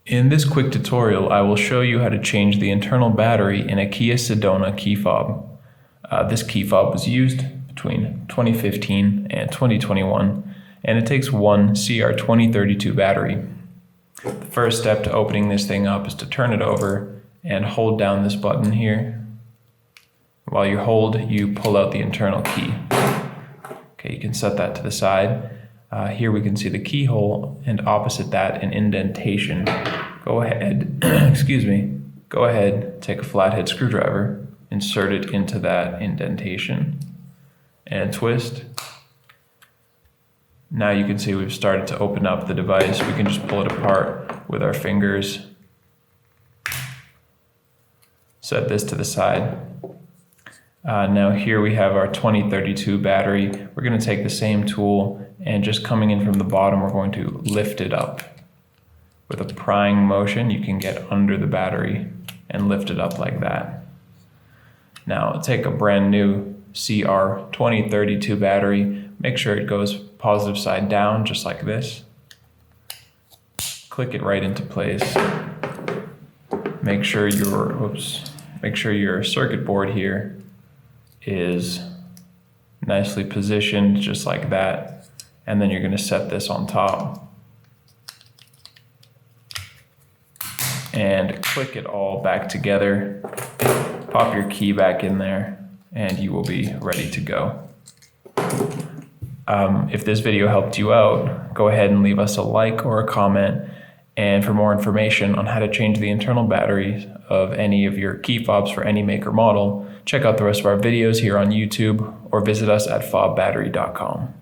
In this quick tutorial, I will show you how to change the internal battery in a Kia Sedona key fob. This key fob was used between 2015 and 2021, and it takes one CR2032 battery. The first step to opening this thing up is to turn it over and hold down this button here. While you hold, you pull out the internal key. Okay, you can set that to the side. Here we can see the keyhole, and opposite that an indentation. Go ahead, go ahead, take a flathead screwdriver, insert it into that indentation, and twist. Now you can see we've started to open up the device. We can just pull it apart with our fingers. Set this to the side. Now here we have our 2032 battery. We're going to take the same tool and just coming in from the bottom, we're going to lift it up. With a prying motion, you can get under the battery and lift it up like that. Now take a brand new CR2032 battery, make sure it goes positive side down just like this. Click it right into place. Make sure your circuit board here is nicely positioned just like that. And then you're going to set this on top and click it all back together. Pop your key back in there and you will be ready to go. If this video helped you out, go ahead and leave us a like or a comment. And for more information on how to change the internal batteries of any of your key fobs for any make or model, check out the rest of our videos here on YouTube or visit us at fobbattery.com.